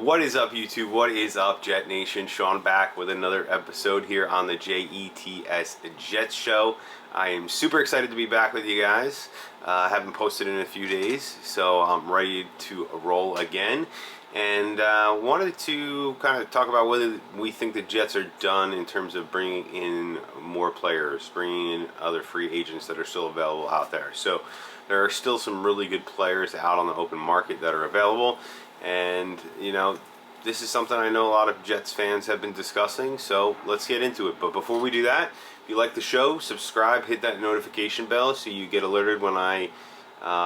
What is up, YouTube? What is up, Jet Nation? Sean back with another episode here on the JETS Jets Show. I am super excited to be back with you guys. I haven't posted in a few days, so I'm ready to roll again. And wanted to kind of talk about whether we think the Jets are done in terms of bringing in more players, bringing in other free agents that are still available out there. So there are still some really good players out on the open market that are available. And, you know, this is something I know a lot of Jets fans have been discussing, so let's get into it. But before we do that, if you like the show, subscribe, hit that notification bell so you get alerted when I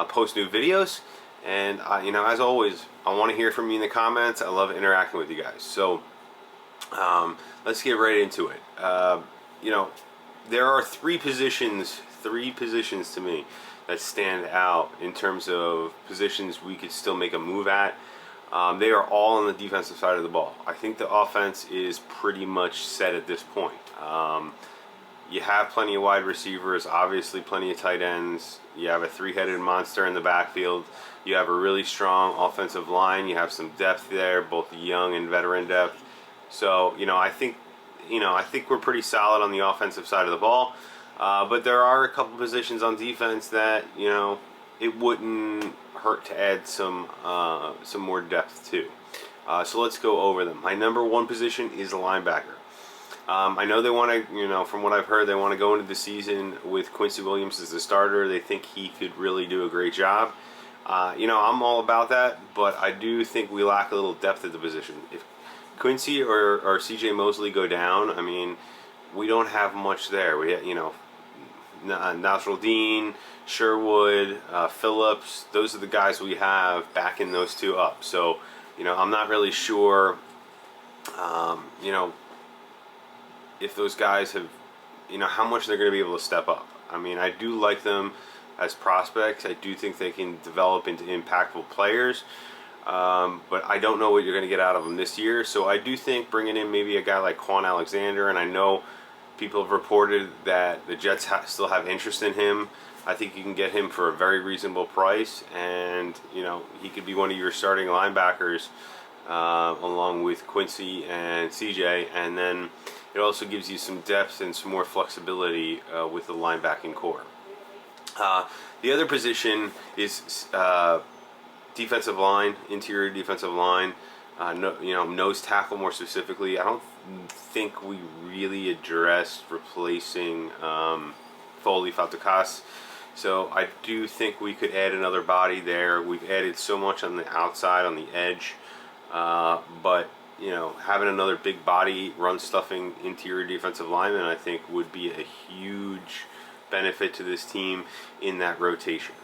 post new videos. And, you know, as always, I want to hear from you in the comments. I love interacting with you guys. So, let's get right into it. You know, there are three positions to me that stand out in terms of positions we could still make a move at. They are all on the defensive side of the ball. I think the offense is pretty much set at this point. You have plenty of wide receivers, obviously plenty of tight ends. You have a three-headed monster in the backfield. You have a really strong offensive line. You have some depth there, both young and veteran depth. So, you know, I think we're pretty solid on the offensive side of the ball. But there are a couple positions on defense that, you know, it wouldn't hurt to add some more depth to. So let's go over them. My number one position is a linebacker. I know they want to, you know, from what I've heard, they want to go into the season with Quincy Williams as the starter. They think he could really do a great job. You know, I'm all about that, but I do think we lack a little depth at the position. If Quincy or CJ Mosley go down, I mean, we don't have much there. We, you know, Nasruddin, Sherwood, Phillips, those are the guys we have backing those two up. So, you know, I'm not really sure, you know, if those guys have, you know, how much they're going to be able to step up. I mean, I do like them as prospects. I do think they can develop into impactful players. But I don't know what you're going to get out of them this year. So I do think bringing in maybe a guy like Quan Alexander, and I know people have reported that the Jets still have interest in him. I think you can get him for a very reasonable price, and you know, he could be one of your starting linebackers along with Quincy and CJ, and then it also gives you some depth and some more flexibility with the linebacking core. The other position is defensive line, interior defensive line. You know, nose tackle more specifically. I don't think we really addressed replacing Foley Fatukas. So I do think we could add another body there. We've added so much on the outside, on the edge, but you know, having another big body run stuffing interior defensive lineman, I think would be a huge benefit to this team in that rotation.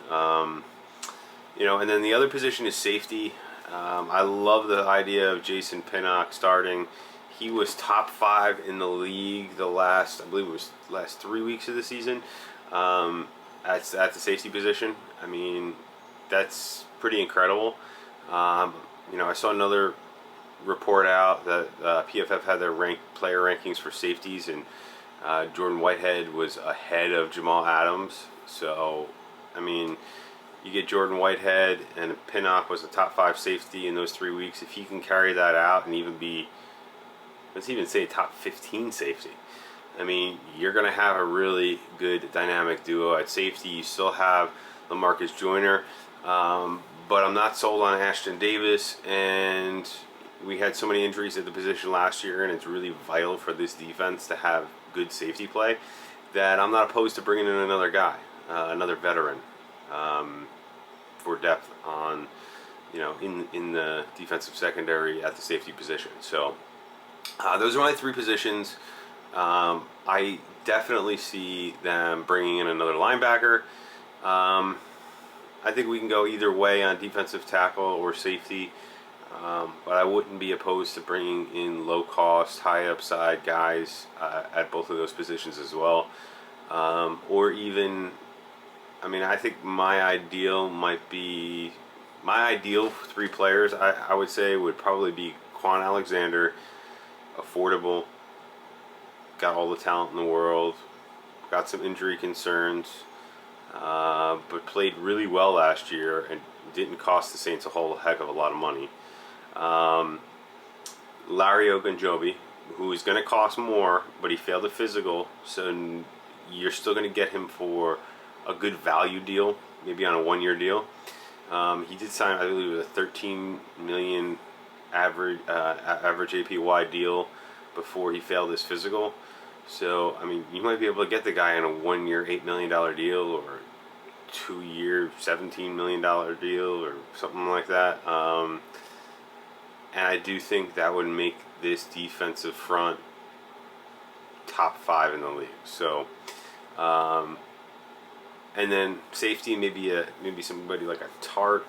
You know, and then the other position is safety. I love the idea of Jason Pinnock starting. He was top 5 in the league the last, I believe it was last 3 weeks of the season at the safety position. I mean, that's pretty incredible. You know, I saw another report out that PFF had their player rankings for safeties, and Jordan Whitehead was ahead of Jamal Adams. So, I mean, you get Jordan Whitehead, and Pinnock was a top 5 safety in those 3 weeks. If he can carry that out and even be, let's even say, top 15 safety, I mean, you're going to have a really good dynamic duo at safety. You still have LaMarcus Joyner, but I'm not sold on Ashton Davis, and we had so many injuries at the position last year, and it's really vital for this defense to have good safety play, that I'm not opposed to bringing in another guy, another veteran, for depth on, you know, in the defensive secondary at the safety position. So those are my 3 positions. I definitely see them bringing in another linebacker. I think we can go either way on defensive tackle or safety, but I wouldn't be opposed to bringing in low-cost, high-upside guys at both of those positions as well, or even, I mean, I think my ideal 3 players, I would say, would probably be Quan Alexander, affordable, got all the talent in the world, got some injury concerns, but played really well last year and didn't cost the Saints a whole heck of a lot of money. Larry Ogunjobi, who is going to cost more, but he failed a physical, so you're still going to get him for a good value deal, maybe on a 1-year deal. He did sign, I believe, it was a 13 million average APY deal before he failed his physical. So I mean, you might be able to get the guy on a 1-year $8 million deal, or 2-year $17 million deal, or something like that. And I do think that would make this defensive front top 5 in the league. So, and then safety, maybe somebody like a Tart.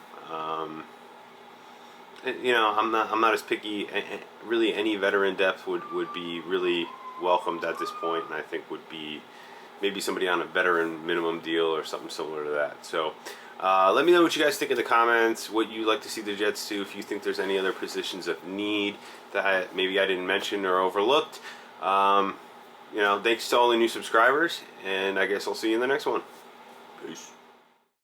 You know, I'm not as picky. Really, any veteran depth would be really welcomed at this point, and I think would be maybe somebody on a veteran minimum deal or something similar to that. So let me know what you guys think in the comments, what you'd like to see the Jets do, if you think there's any other positions of need that maybe I didn't mention or overlooked. You know, thanks to all the new subscribers, and I guess I'll see you in the next one. Peace.